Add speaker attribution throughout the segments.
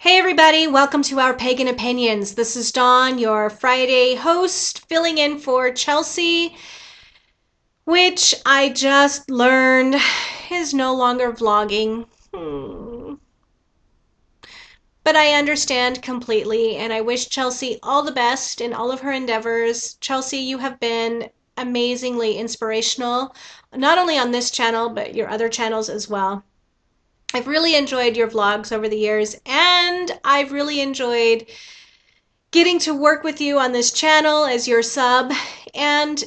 Speaker 1: Hey everybody, welcome to our Pagan Opinions. This is Dawn, your Friday host, filling in for Chelsea, which I just learned is no longer vlogging. But I understand completely, and I wish Chelsea all the best in all of her endeavors. Chelsea, you have been amazingly inspirational, not only on this channel, but your other channels as well. I've really enjoyed your vlogs over the years, and I've really enjoyed getting to work with you on this channel as your sub. And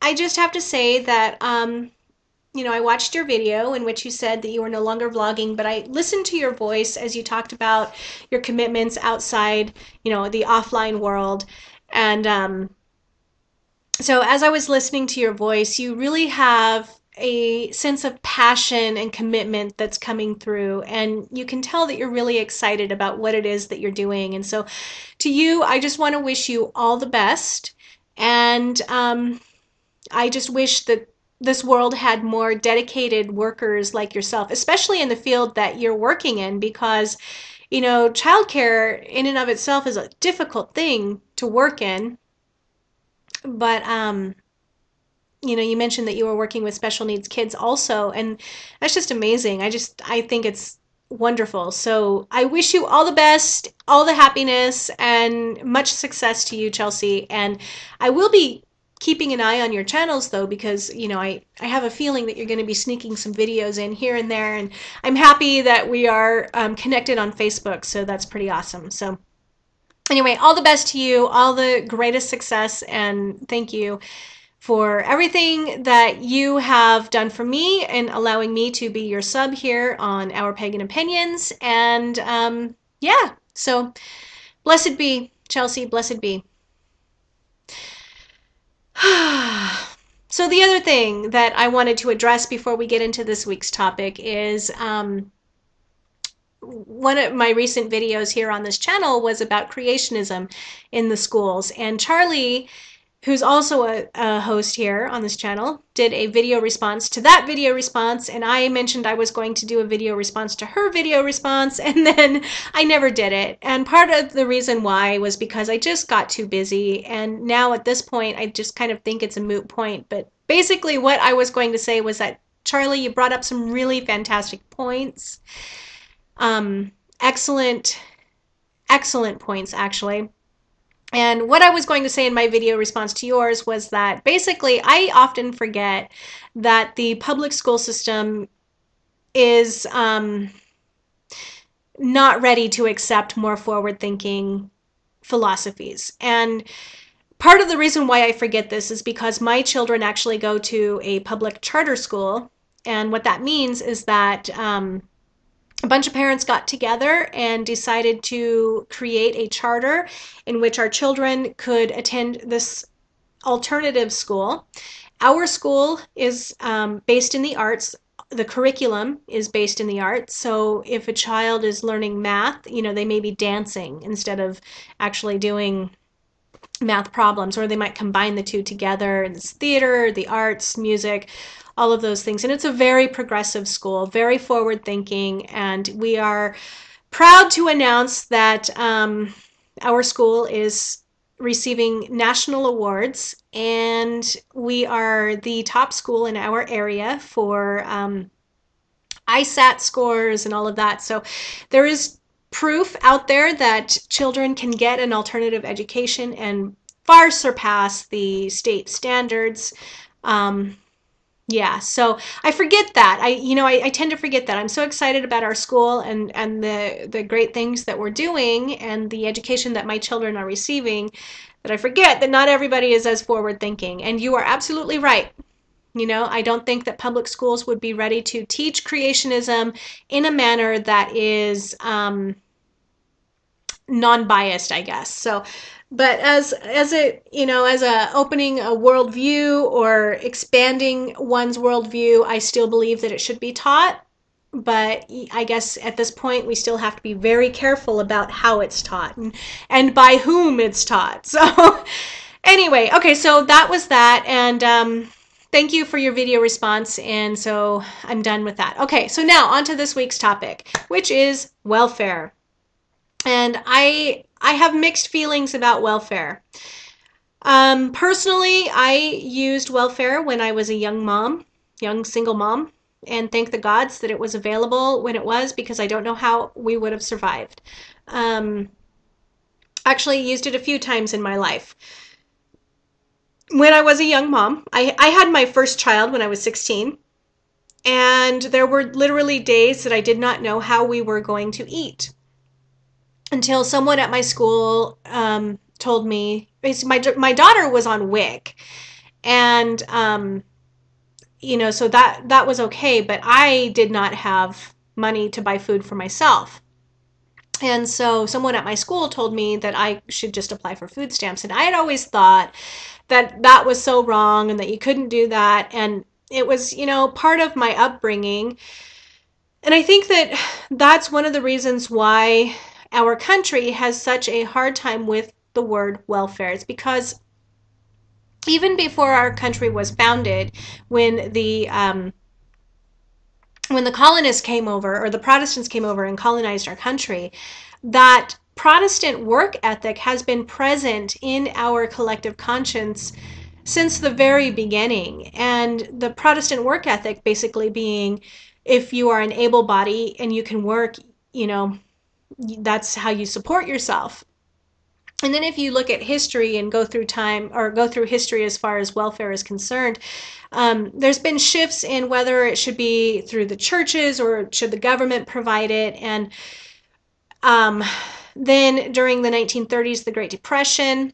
Speaker 1: I just have to say that, I watched your video in which you said that you were no longer vlogging, but I listened to your voice as you talked about your commitments outside, the offline world. And so as I was listening to your voice, you really have a sense of passion and commitment that's coming through, and you can tell that you're really excited about what it is that you're doing. And so to you, I just want to wish you all the best, and I just wish that this world had more dedicated workers like yourself, especially in the field that you're working in, because childcare in and of itself is a difficult thing to work in. But you mentioned that you were working with special needs kids also, and that's just amazing. I think it's wonderful. So I wish you all the best, all the happiness, and much success to you, Chelsea. And I will be keeping an eye on your channels though, because I have a feeling that you're going to be sneaking some videos in here and there, and I'm happy that we are connected on Facebook, so that's pretty awesome. So anyway, all the best to you, all the greatest success, and thank you for everything that you have done for me and allowing me to be your sub here on Our Pagan Opinions. And yeah, so blessed be, Chelsea, blessed be. So the other thing that I wanted to address before we get into this week's topic is one of my recent videos here on this channel was about creationism in the schools. And Charlie, who's also a host here on this channel, did a video response to that video response, and I mentioned I was going to do a video response to her video response, and then I never did it. And part of the reason why was because I just got too busy, and now at this point I just kind of think it's a moot point. But basically what I was going to say was that, Charlie, you brought up some really fantastic points. Excellent points, actually. And what I was going to say in my video response to yours was that basically I often forget that the public school system is not ready to accept more forward-thinking philosophies. And part of the reason why I forget this is because my children actually go to a public charter school. And what that means is that a bunch of parents got together and decided to create a charter in which our children could attend this alternative school. Our school is based in the arts. The curriculum is based in the arts. So if a child is learning math, they may be dancing instead of actually doing math problems, or they might combine the two together. And it's theater, the arts, music, all of those things. And it's a very progressive school, very forward thinking, and we are proud to announce that our school is receiving national awards, and we are the top school in our area for ISAT scores and all of that. So there is proof out there that children can get an alternative education and far surpass the state standards. Yeah, so I forget that. I tend to forget that. I'm so excited about our school and the great things that we're doing and the education that my children are receiving, that I forget that not everybody is as forward thinking. And you are absolutely right. I don't think that public schools would be ready to teach creationism in a manner that is non-biased, I guess. So, but as a opening a worldview or expanding one's worldview, I still believe that it should be taught. But I guess at this point we still have to be very careful about how it's taught and by whom it's taught. So anyway, okay, so that was that, and thank you for your video response, and so I'm done with that. Okay, so now on to this week's topic, which is welfare. And I have mixed feelings about welfare. Personally, I used welfare when I was a young single mom, and thank the gods that it was available when it was, because I don't know how we would have survived. Um, Actually used it a few times in my life. When I was a young mom, I had my first child when I was 16, and there were literally days that I did not know how we were going to eat until someone at my school told me. My daughter was on WIC, and so that was okay, but I did not have money to buy food for myself. And so someone at my school told me that I should just apply for food stamps. And I had always thought that that was so wrong and that you couldn't do that. And it was, part of my upbringing. And I think that that's one of the reasons why our country has such a hard time with the word welfare. It's because even before our country was founded, when the colonists came over, or the Protestants came over and colonized our country, that Protestant work ethic has been present in our collective conscience since the very beginning. And the Protestant work ethic basically being, if you are an able body and you can work, that's how you support yourself. And then if you look at history and go through time, or go through history as far as welfare is concerned, there's been shifts in whether it should be through the churches or should the government provide it. And then during the 1930s, the Great Depression,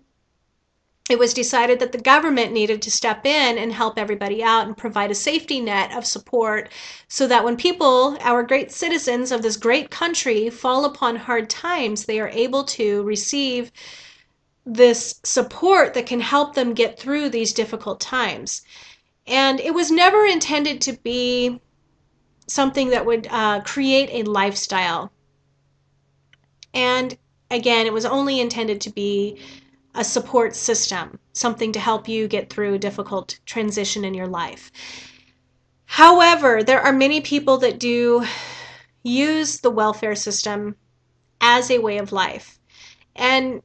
Speaker 1: it was decided that the government needed to step in and help everybody out and provide a safety net of support, so that when people, our great citizens of this great country, fall upon hard times, they are able to receive this support that can help them get through these difficult times. And it was never intended to be something that would create a lifestyle. And again, it was only intended to be a support system, something to help you get through a difficult transition in your life. However, there are many people that do use the welfare system as a way of life. And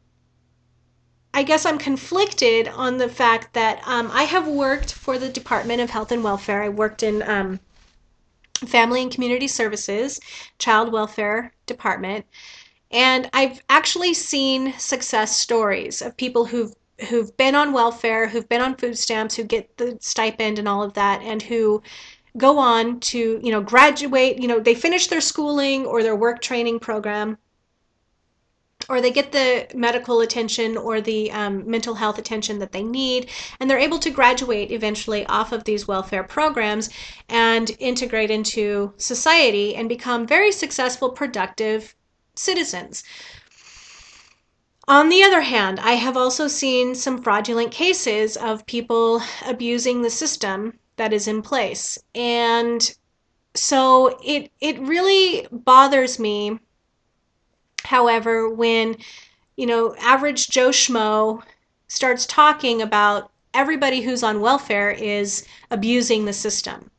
Speaker 1: I guess I'm conflicted on the fact that I have worked for the Department of Health and Welfare. I worked in Family and Community Services, Child Welfare Department. And I've actually seen success stories of people who've been on welfare, who've been on food stamps, who get the stipend and all of that, and who go on to, graduate, they finish their schooling or their work training program, or they get the medical attention or the mental health attention that they need, and they're able to graduate eventually off of these welfare programs and integrate into society and become very successful, productive citizens. On the other hand, I have also seen some fraudulent cases of people abusing the system that is in place. And so it really bothers me, however, when, average Joe Schmo starts talking about everybody who's on welfare is abusing the system.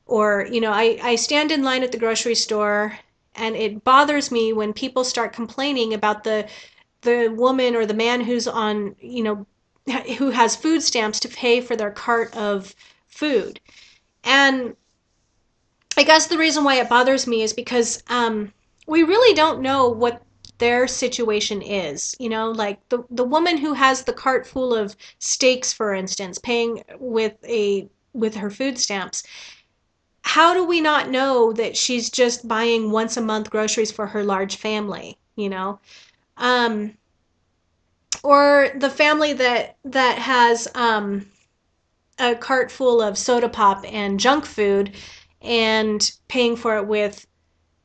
Speaker 1: Or, I stand in line at the grocery store, and it bothers me when people start complaining about the woman or the man who's on, who has food stamps to pay for their cart of food. And I guess the reason why it bothers me is because we really don't know what their situation is. Like the woman who has the cart full of steaks, for instance, paying with her food stamps. How do we not know that she's just buying once a month groceries for her large family, or the family that has a cart full of soda pop and junk food and paying for it with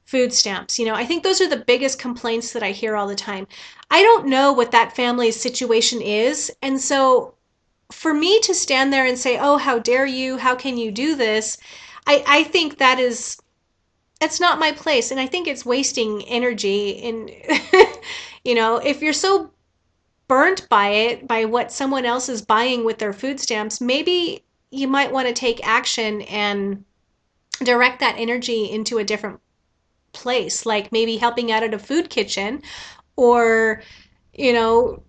Speaker 1: food stamps. I think those are the biggest complaints that I hear all the time. I don't know what that family's situation is, and so for me to stand there and say, oh, how dare you, how can you do this, I think it's not my place, and I think it's wasting energy. And if you're so burnt by what someone else is buying with their food stamps, maybe you might want to take action and direct that energy into a different place, like maybe helping out at a food kitchen, or, you know,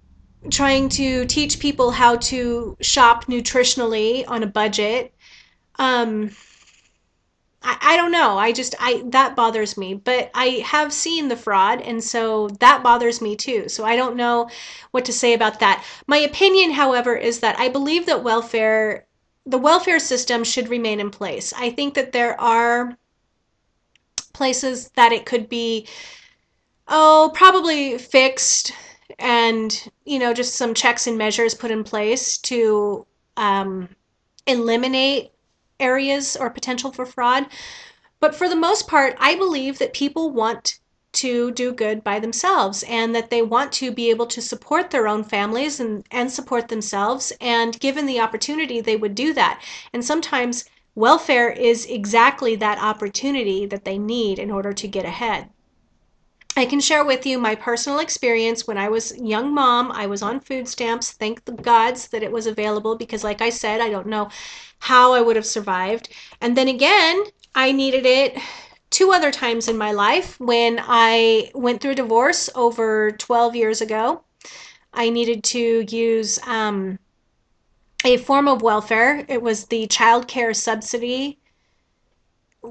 Speaker 1: trying to teach people how to shop nutritionally on a budget. Um, I don't know. That bothers me, but I have seen the fraud, and so that bothers me too. So I don't know what to say about that. My opinion, however, is that I believe that the welfare system should remain in place. I think that there are places that it could be, probably fixed, and, just some checks and measures put in place to um, eliminate areas or potential for fraud. But for the most part, I believe that people want to do good by themselves, and that they want to be able to support their own families and support themselves. And given the opportunity, they would do that. And sometimes welfare is exactly that opportunity that they need in order to get ahead. I can share with you my personal experience. When I was a young mom, I was on food stamps. Thank the gods that it was available, because like I said, I don't know how I would have survived. And then again, I needed it two other times in my life. When I went through a divorce over 12 years ago, I needed to use a form of welfare. It was the child care subsidy.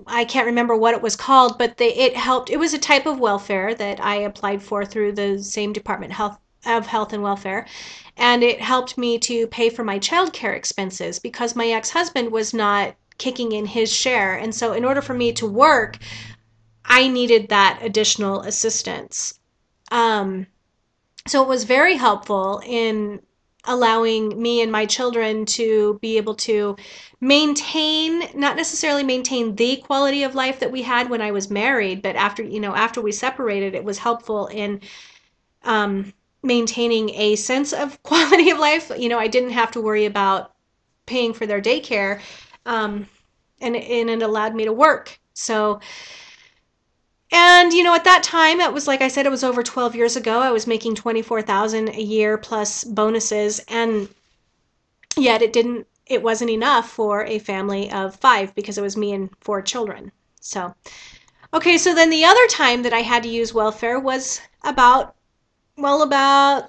Speaker 1: I can't remember what it was called, but it helped. It was a type of welfare that I applied for through the same Department of Health and Welfare, and it helped me to pay for my child care expenses because my ex-husband was not kicking in his share. And so in order for me to work, I needed that additional assistance. So it was very helpful in allowing me and my children to be able to maintain, not necessarily maintain the quality of life that we had when I was married, but after we separated, it was helpful in maintaining a sense of quality of life. I didn't have to worry about paying for their daycare, and it allowed me to work. So, and at that time, it was, like I said, it was over 12 years ago. I was making $24,000 a year plus bonuses, and yet it wasn't enough for a family of 5, because it was me and 4 children. So, okay, so then the other time that I had to use welfare was about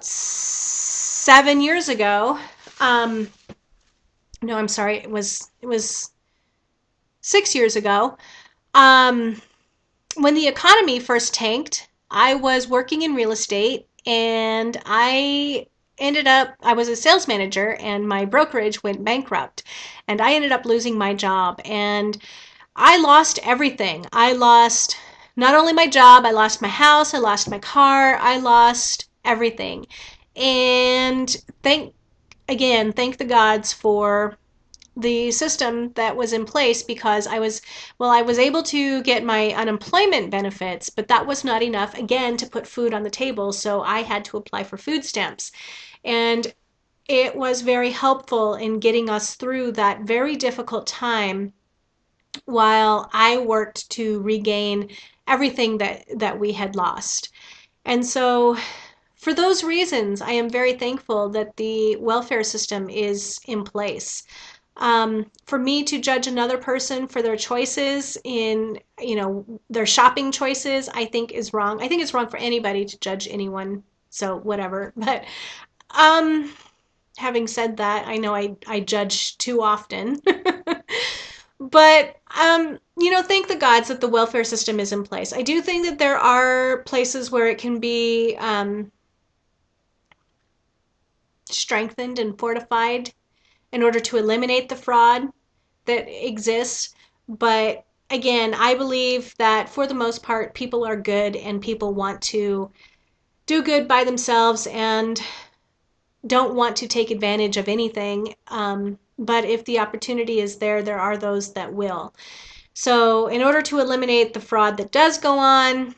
Speaker 1: 7 years ago. No, I'm sorry, it was 6 years ago. When the economy first tanked, I was working in real estate, and I was a sales manager, and my brokerage went bankrupt, and I ended up losing my job, and I lost everything. I lost not only my job, I lost my house, I lost my car, I lost everything. And thank the gods for the system that was in place, because I was able to get my unemployment benefits, but that was not enough, again, to put food on the table. So I had to apply for food stamps. And it was very helpful in getting us through that very difficult time while I worked to regain everything that we had lost. And so for those reasons, I am very thankful that the welfare system is in place. For me to judge another person for their choices in, their shopping choices, I think is wrong. I think it's wrong for anybody to judge anyone, so whatever. But having said that, I know I judge too often. But, thank the gods that the welfare system is in place. I do think that there are places where it can be strengthened and fortified in order to eliminate the fraud that exists. But again, I believe that for the most part, people are good, and people want to do good by themselves and don't want to take advantage of anything. But if the opportunity is there, there are those that will. So in order to eliminate the fraud that does go on,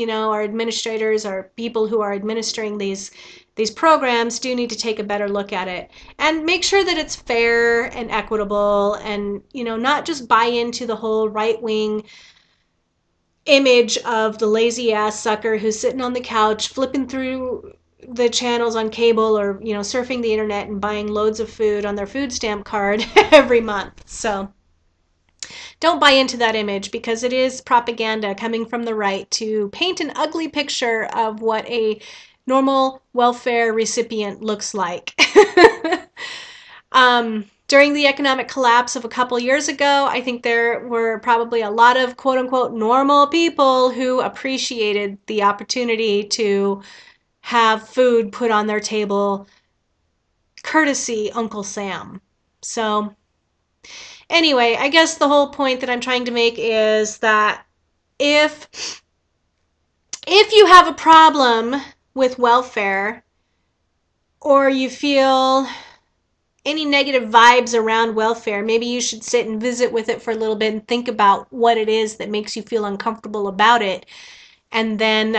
Speaker 1: our administrators, or people who are administering these programs, do need to take a better look at it and make sure that it's fair and equitable, and not just buy into the whole right-wing image of the lazy ass sucker who's sitting on the couch flipping through the channels on cable, or surfing the internet and buying loads of food on their food stamp card every month. So don't buy into that image, because it is propaganda coming from the right to paint an ugly picture of what a normal welfare recipient looks like. During the economic collapse of a couple years ago, I think there were probably a lot of quote unquote normal people who appreciated the opportunity to have food put on their table, courtesy Uncle Sam. So, anyway, I guess the whole point that I'm trying to make is that if you have a problem with welfare, or you feel any negative vibes around welfare, maybe you should sit and visit with it for a little bit and think about what it is that makes you feel uncomfortable about it. And then,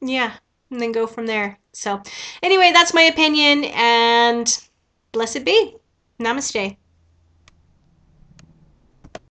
Speaker 1: yeah, and then go from there. So, anyway, that's my opinion, and blessed be. Namaste.